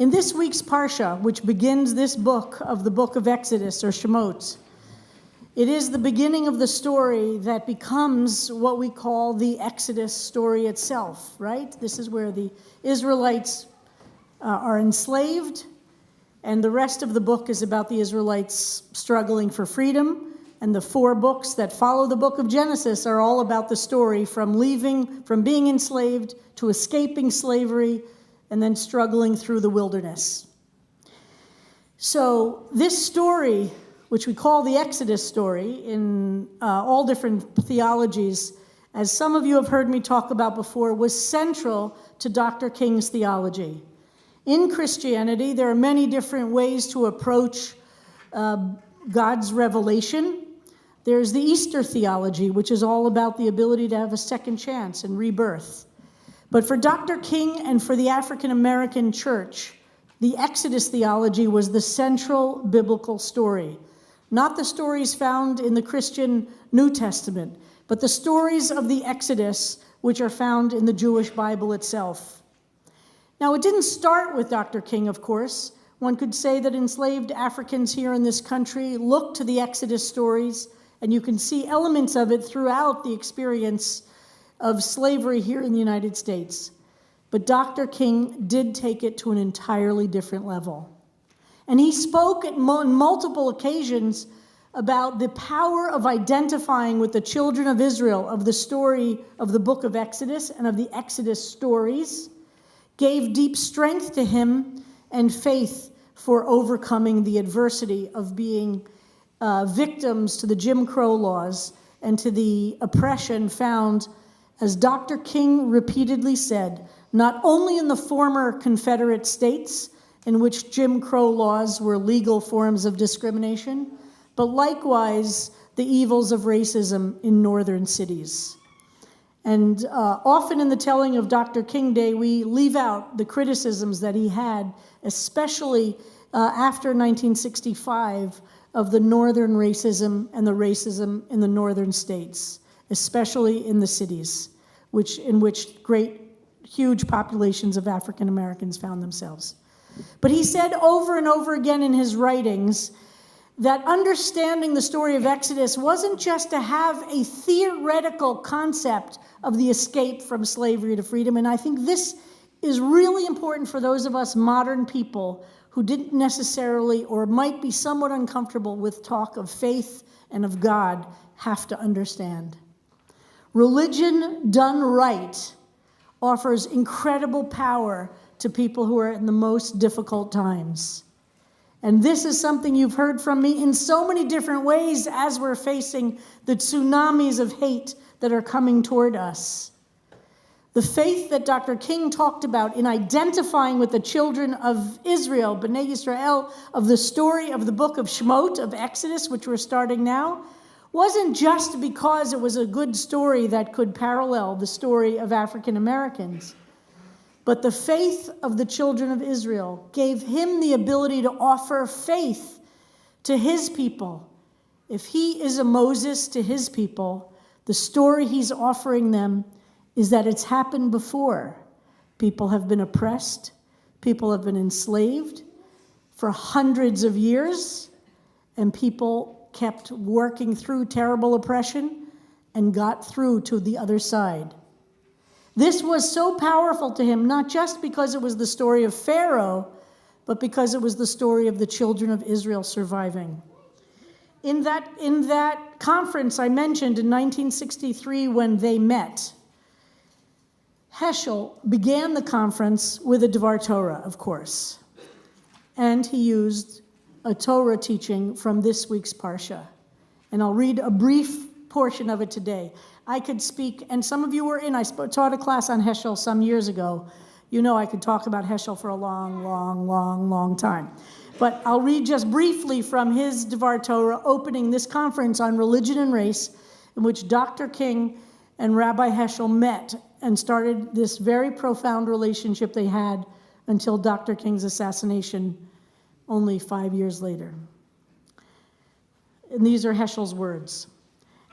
In this week's Parsha, which begins this book of the book of Exodus, or Shemot, it is the beginning of the story that becomes what we call the Exodus story itself, right? This is where the Israelites are enslaved, and the rest of the book is about the Israelites struggling for freedom. And the 4 books that follow the book of Genesis are all about the story from being enslaved to escaping slavery and then struggling through the wilderness. So this story, which we call the Exodus story in all different theologies, as some of you have heard me talk about before, was central to Dr. King's theology. In Christianity, there are many different ways to approach God's revelation. There's the Easter theology, which is all about the ability to have a second chance and rebirth. But for Dr. King and for the African American church, the Exodus theology was the central biblical story. Not the stories found in the Christian New Testament, but the stories of the Exodus, which are found in the Jewish Bible itself. Now, it didn't start with Dr. King, of course. One could say that enslaved Africans here in this country look to the Exodus stories, and you can see elements of it throughout the experience of slavery here in the United States. But Dr. King did take it to an entirely different level. And he spoke on multiple occasions about the power of identifying with the children of Israel, of the story of the book of Exodus and of the Exodus stories, gave deep strength to him and faith for overcoming the adversity of being victims to the Jim Crow laws and to the oppression found, as Dr. King repeatedly said, not only in the former Confederate states, in which Jim Crow laws were legal forms of discrimination, but likewise the evils of racism in northern cities. And often in the telling of Dr. King Day, we leave out the criticisms that he had, especially after 1965, of the northern racism and the racism in the northern states, especially in the cities, in which huge populations of African Americans found themselves. But he said over and over again in his writings that understanding the story of Exodus wasn't just to have a theoretical concept of the escape from slavery to freedom. And I think this is really important for those of us modern people who didn't necessarily or might be somewhat uncomfortable with talk of faith and of God have to understand. Religion done right offers incredible power to people who are in the most difficult times. And this is something you've heard from me in so many different ways as we're facing the tsunamis of hate that are coming toward us. The faith that Dr. King talked about in identifying with the children of Israel, B'nai Yisrael, of the story of the book of Shemot, of Exodus, which we're starting now, wasn't just because it was a good story that could parallel the story of African Americans. But the faith of the children of Israel gave him the ability to offer faith to his people. If he is a Moses to his people, the story he's offering them is that it's happened before. People have been oppressed. People have been enslaved for hundreds of years, and people kept working through terrible oppression and got through to the other side. This was so powerful to him, not just because it was the story of Pharaoh, but because it was the story of the children of Israel surviving. In that conference I mentioned in 1963 when they met, Heschel began the conference with a Dvar Torah, of course, and he used a Torah teaching from this week's Parsha. And I'll read a brief portion of it today. I could speak, and some of you were in, I taught a class on Heschel some years ago. You know I could talk about Heschel for a long time. But I'll read just briefly from his Dvar Torah opening this conference on religion and race, in which Dr. King and Rabbi Heschel met and started this very profound relationship they had until Dr. King's assassination only 5 years later. And these are Heschel's words.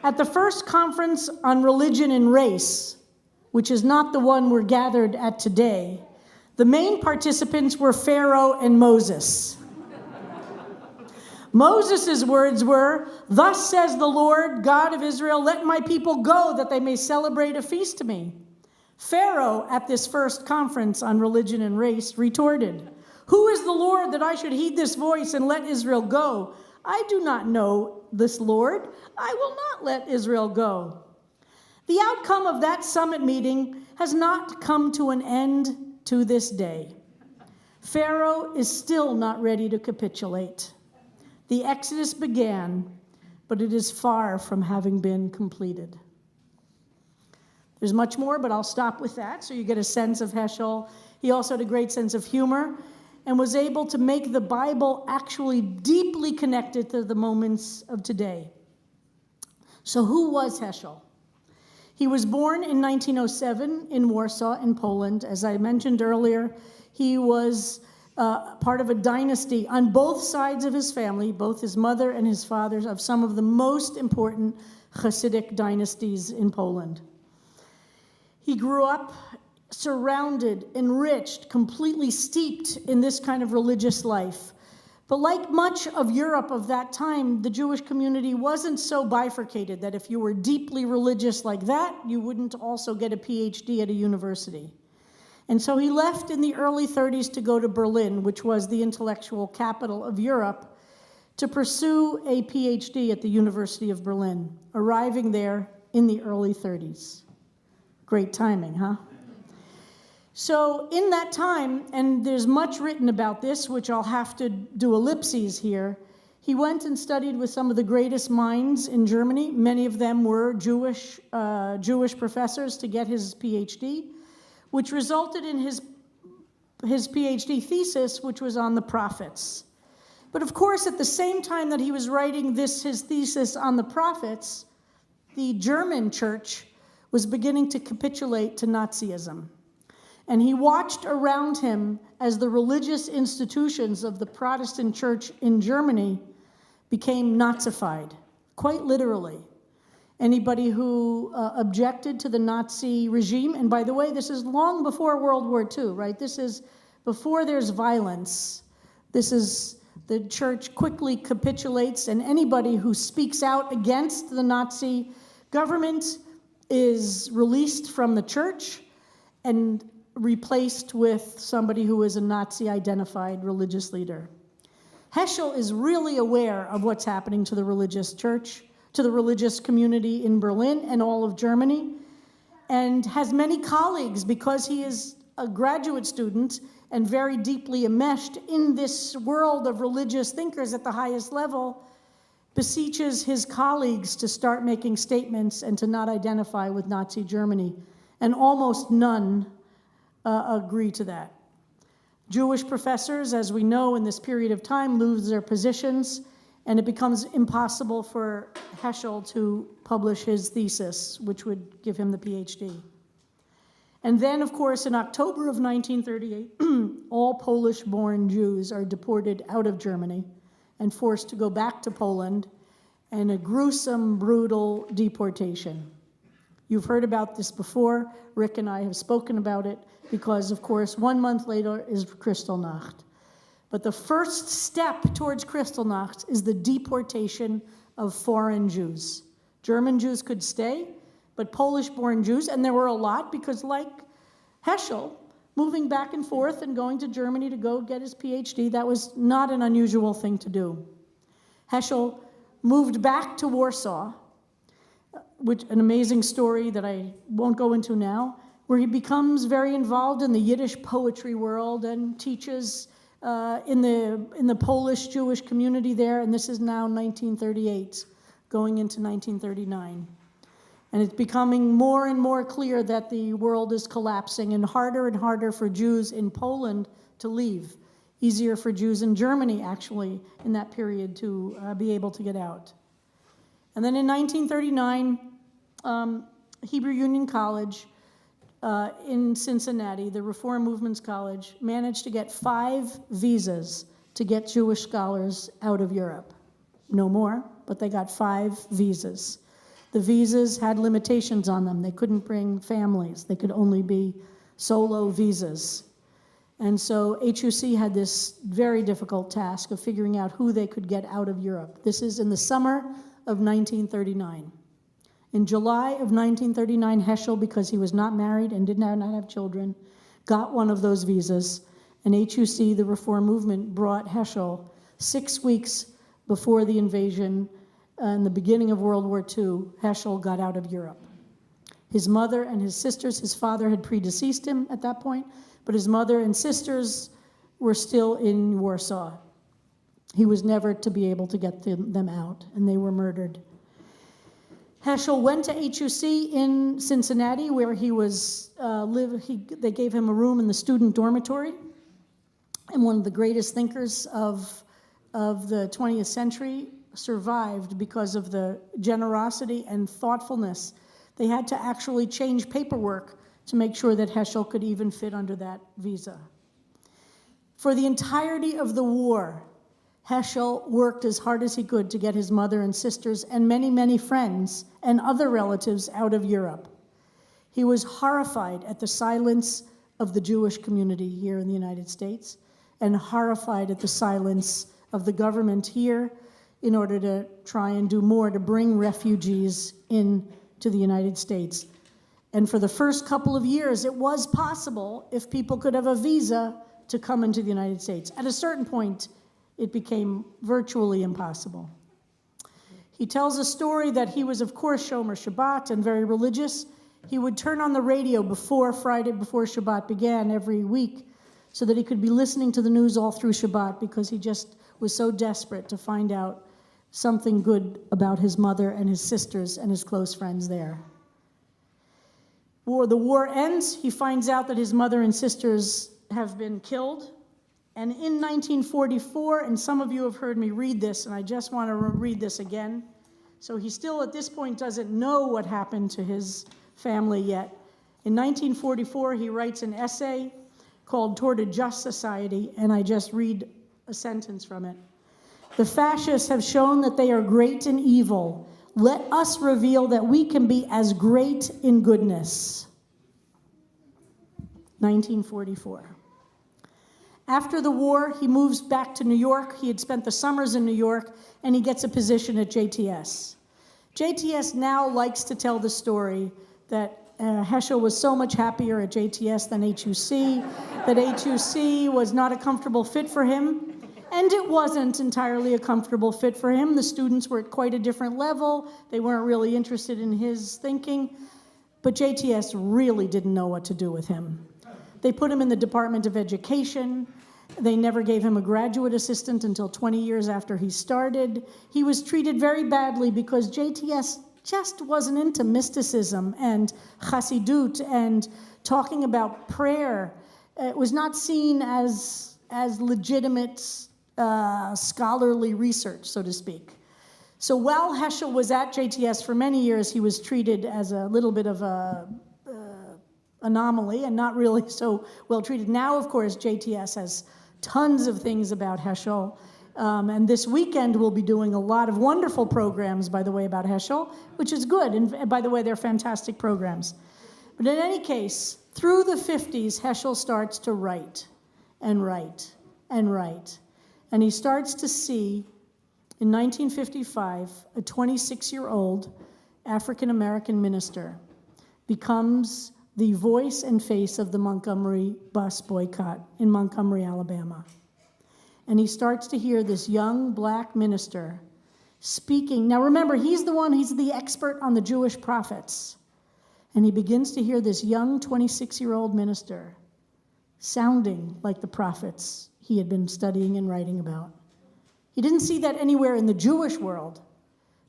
At the first conference on religion and race, which is not the one we're gathered at today, The main participants were Pharaoh and Moses. Moses' words were, "Thus says the Lord, God of Israel, let my people go that they may celebrate a feast to me." Pharaoh, at this first conference on religion and race, retorted, "Who is the Lord that I should heed this voice and let Israel go? I do not know this Lord. I will not let Israel go." The outcome of that summit meeting has not come to an end to this day. Pharaoh is still not ready to capitulate. The Exodus began, but it is far from having been completed. There's much more, but I'll stop with that so you get a sense of Heschel. He also had a great sense of humor and was able to make the Bible actually deeply connected to the moments of today. So who was Heschel? He was born in 1907 in Warsaw, in Poland. As I mentioned earlier, he was part of a dynasty on both sides of his family, both his mother and his father, of some of the most important Hasidic dynasties in Poland. He grew up surrounded, enriched, completely steeped in this kind of religious life. But like much of Europe of that time, the Jewish community wasn't so bifurcated that if you were deeply religious like that, you wouldn't also get a PhD at a university. And so he left in the early 30s to go to Berlin, which was the intellectual capital of Europe, to pursue a PhD at the University of Berlin, arriving there in the early 30s. Great timing, huh? So in that time, and there's much written about this, which I'll have to do ellipses here, he went and studied with some of the greatest minds in Germany. Many of them were Jewish professors to get his PhD, which resulted in his PhD thesis, which was on the prophets. But of course, at the same time that he was writing his thesis on the prophets, the German church was beginning to capitulate to Nazism. And he watched around him as the religious institutions of the Protestant church in Germany became Nazified, quite literally. Anybody who objected to the Nazi regime, and by the way, this is long before World War II, right? This is before there's violence. This is, the church quickly capitulates, and anybody who speaks out against the Nazi government is released from the church and replaced with somebody who is a Nazi-identified religious leader. Heschel is really aware of what's happening to the religious church, to the religious community in Berlin and all of Germany, and has many colleagues because he is a graduate student and very deeply enmeshed in this world of religious thinkers at the highest level, beseeches his colleagues to start making statements and to not identify with Nazi Germany, and almost none agree to that. Jewish professors, as we know, in this period of time, lose their positions, and it becomes impossible for Heschel to publish his thesis, which would give him the PhD. And then, of course, in October of 1938, all Polish-born Jews are deported out of Germany and forced to go back to Poland, and a gruesome, brutal deportation. You've heard about this before. Rick and I have spoken about it because, of course, 1 month later is Kristallnacht. But the first step towards Kristallnacht is the deportation of foreign Jews. German Jews could stay, but Polish-born Jews, and there were a lot because, like Heschel, moving back and forth and going to Germany to go get his PhD, that was not an unusual thing to do. Heschel moved back to Warsaw, which an amazing story that I won't go into now, where he becomes very involved in the Yiddish poetry world and teaches in the Polish Jewish community there, and this is now 1938, going into 1939. And it's becoming more and more clear that the world is collapsing, and harder for Jews in Poland to leave. Easier for Jews in Germany, actually, in that period to be able to get out. And then in 1939, Hebrew Union College in Cincinnati, the Reform Movement's college, managed to get 5 visas to get Jewish scholars out of Europe. No more, but they got 5 visas. The visas had limitations on them. They couldn't bring families. They could only be solo visas. And so HUC had this very difficult task of figuring out who they could get out of Europe. This is in the summer of 1939. In July of 1939, Heschel, because he was not married and did not have children, got one of those visas, and HUC, the Reform Movement, brought Heschel 6 weeks before the invasion and the beginning of World War II. Heschel got out of Europe. His mother and his sisters, his father had predeceased him at that point, but his mother and sisters were still in Warsaw. He was never to be able to get them out, and they were murdered. Heschel went to HUC in Cincinnati, where he was they gave him a room in the student dormitory. And one of the greatest thinkers of the 20th century survived because of the generosity and thoughtfulness. They had to actually change paperwork to make sure that Heschel could even fit under that visa. For the entirety of the war, Heschel worked as hard as he could to get his mother and sisters and many, many friends and other relatives out of Europe. He was horrified at the silence of the Jewish community here in the United States and horrified at the silence of the government here in order to try and do more to bring refugees into the United States. And for the first couple of years, it was possible, if people could have a visa, to come into the United States. At a certain point, it became virtually impossible. He tells a story that he was, of course, Shomer Shabbat and very religious. He would turn on the radio before Shabbat began every week so that he could be listening to the news all through Shabbat, because he just was so desperate to find out something good about his mother and his sisters and his close friends there. The war ends. He finds out that his mother and sisters have been killed. And in 1944, and some of you have heard me read this, and I just want to read this again. So he still, at this point, doesn't know what happened to his family yet. In 1944, he writes an essay called Toward a Just Society, and I just read a sentence from it. The fascists have shown that they are great in evil. Let us reveal that we can be as great in goodness. 1944. After the war, he moves back to New York. He had spent the summers in New York, and he gets a position at JTS. JTS now likes to tell the story that Heschel was so much happier at JTS than HUC, that HUC was not a comfortable fit for him, and it wasn't entirely a comfortable fit for him. The students were at quite a different level. They weren't really interested in his thinking, but JTS really didn't know what to do with him. They put him in the Department of Education. They never gave him a graduate assistant until 20 years after he started. He was treated very badly because JTS just wasn't into mysticism and chassidut and talking about prayer. It was not seen as legitimate scholarly research, so to speak. So while Heschel was at JTS for many years, he was treated as a little bit of a anomaly and not really so well treated. Now, of course, JTS has tons of things about Heschel. And this weekend we'll be doing a lot of wonderful programs, by the way, about Heschel, which is good. And by the way, they're fantastic programs. But in any case, through the 50s, Heschel starts to write and write and write. And he starts to see, in 1955, a 26-year-old African-American minister becomes the voice and face of the Montgomery bus boycott in Montgomery, Alabama. And he starts to hear this young black minister speaking. Now remember, he's the expert on the Jewish prophets. And he begins to hear this young 26-year-old minister sounding like the prophets he had been studying and writing about. He didn't see that anywhere in the Jewish world,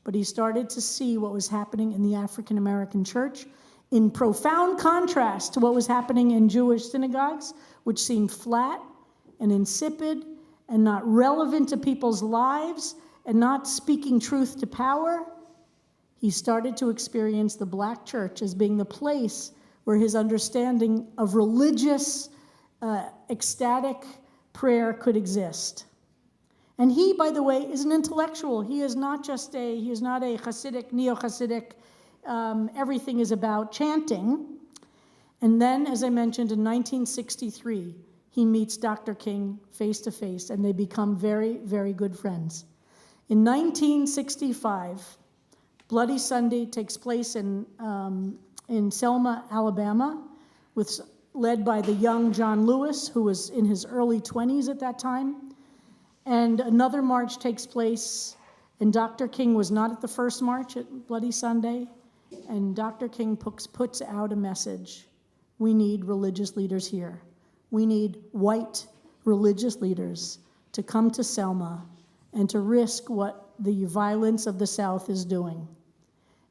but he started to see what was happening in the African American church in profound contrast to what was happening in Jewish synagogues, which seemed flat and insipid and not relevant to people's lives and not speaking truth to power. He started to experience the black church as being the place where his understanding of religious, ecstatic prayer could exist. And he, by the way, is an intellectual. He is not a Hasidic, neo-Hasidic. Everything is about chanting. And then, as I mentioned, in 1963, he meets Dr. King face to face, and they become very, very good friends. In 1965, Bloody Sunday takes place in Selma, Alabama, led by the young John Lewis, who was in his early 20s at that time. And another march takes place, and Dr. King was not at the first march at Bloody Sunday, and Dr. King puts out a message. We need religious leaders here. We need white religious leaders to come to Selma and to risk what the violence of the South is doing.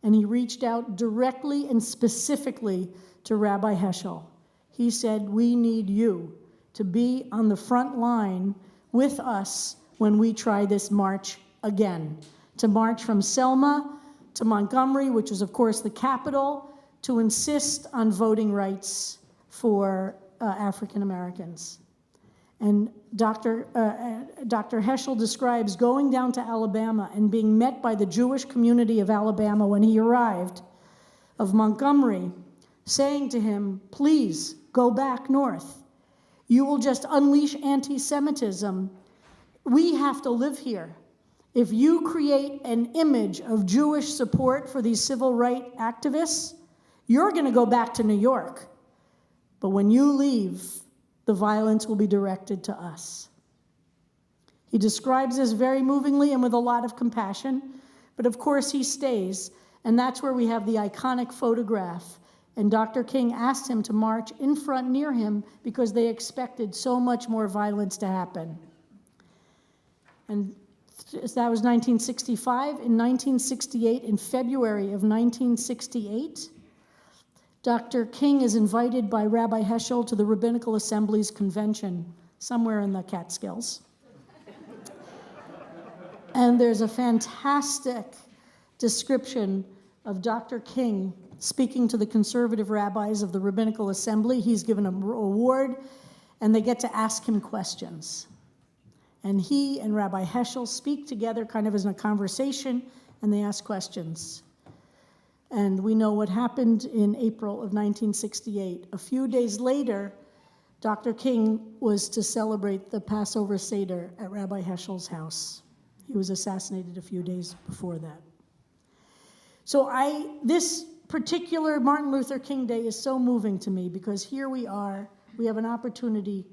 And he reached out directly and specifically to Rabbi Heschel. He said, we need you to be on the front line with us when we try this march again, to march from Selma to Montgomery, which is, of course, the capital, to insist on voting rights for African Americans. And Dr. Heschel describes going down to Alabama and being met by the Jewish community of Alabama when he arrived, of Montgomery, saying to him, please go back north. You will just unleash anti-Semitism. We have to live here. If you create an image of Jewish support for these civil rights activists, you're going to go back to New York. But when you leave, the violence will be directed to us. He describes this very movingly and with a lot of compassion, but of course he stays, and that's where we have the iconic photograph. And Dr. King asked him to march in front near him because they expected so much more violence to happen. And that was 1965. In 1968, in February of 1968, Dr. King is invited by Rabbi Heschel to the Rabbinical Assembly's convention somewhere in the Catskills. And there's a fantastic description of Dr. King speaking to the conservative rabbis of the Rabbinical Assembly. He's given an award, and they get to ask him questions. And he and Rabbi Heschel speak together kind of as a conversation, and they ask questions. And we know what happened in April of 1968. A few days later, Dr. King was to celebrate the Passover Seder at Rabbi Heschel's house. He was assassinated a few days before that. So this particular Martin Luther King Day is so moving to me because here we are, we have an opportunity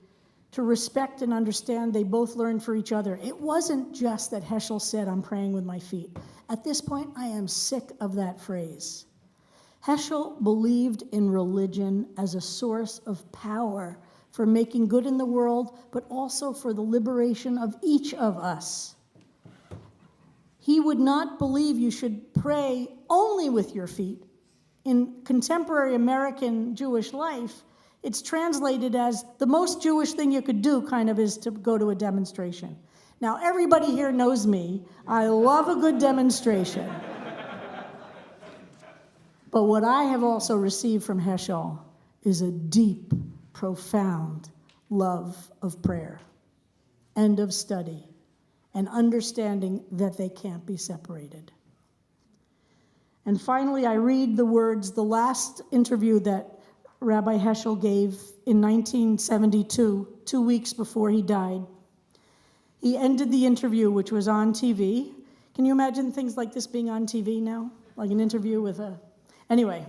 to respect and understand they both learned for each other. It wasn't just that Heschel said, I'm praying with my feet. At this point, I am sick of that phrase. Heschel believed in religion as a source of power for making good in the world, but also for the liberation of each of us. He would not believe you should pray only with your feet. In contemporary American Jewish life, it's translated as the most Jewish thing you could do kind of is to go to a demonstration. Now, everybody here knows me. I love a good demonstration. But what I have also received from Heschel is a deep, profound love of prayer and of study and understanding that they can't be separated. And finally, I read the words, the last interview that Rabbi Heschel gave in 1972, 2 weeks before he died. He ended the interview, which was on TV. Can you imagine things like this being on TV now? Like an interview with a... Anyway.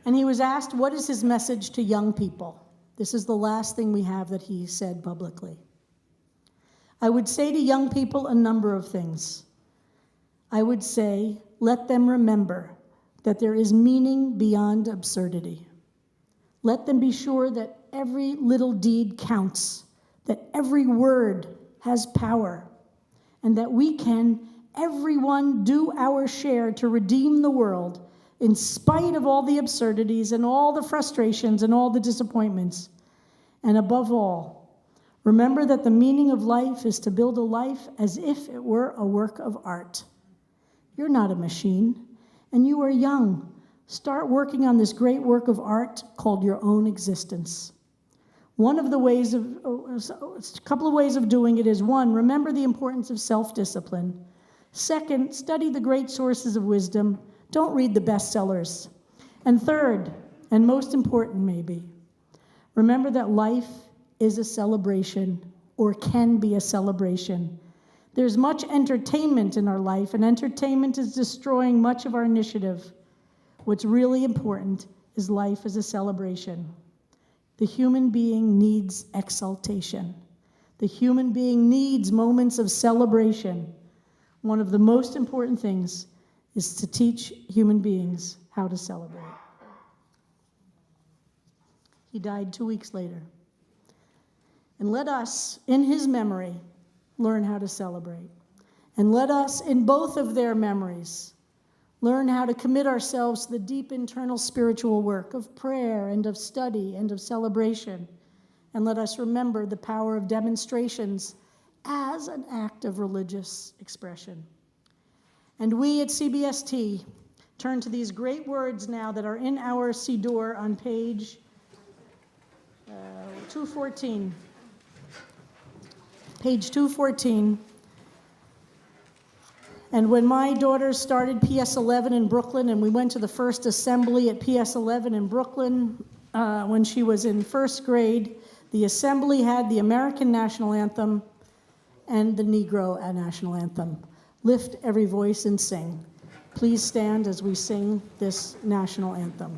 And he was asked, what is his message to young people? This is the last thing we have that he said publicly. I would say to young people a number of things. I would say, let them remember that there is meaning beyond absurdity. Let them be sure that every little deed counts, that every word has power, and that we can, everyone, do our share to redeem the world in spite of all the absurdities and all the frustrations and all the disappointments. And above all, remember that the meaning of life is to build a life as if it were a work of art. You're not a machine, and you are young. Start working on this great work of art called your own existence. One of the ways of, a couple of ways of doing it is, one, remember the importance of self-discipline. Second, study the great sources of wisdom. Don't read the bestsellers. And third, and most important maybe, Remember that life is a celebration, or can be a celebration. There's much entertainment in our life, and entertainment is destroying much of our initiative. What's really important is life as a celebration. The human being needs exaltation. The human being needs moments of celebration. One of the most important things is to teach human beings how to celebrate. He died 2 weeks later. And let us, in his memory, learn how to celebrate. And let us, in both of their memories, learn how to commit ourselves to the deep internal spiritual work of prayer and of study and of celebration. And let us remember the power of demonstrations as an act of religious expression. And we at CBST turn to these great words now that are in our Siddur on page 214. Page 214. And when my daughter started PS 11 in Brooklyn, and we went to the first assembly at PS 11 in Brooklyn when she was in first grade, the assembly had the American national anthem and the Negro national anthem. Lift every voice and sing. Please stand as we sing this national anthem.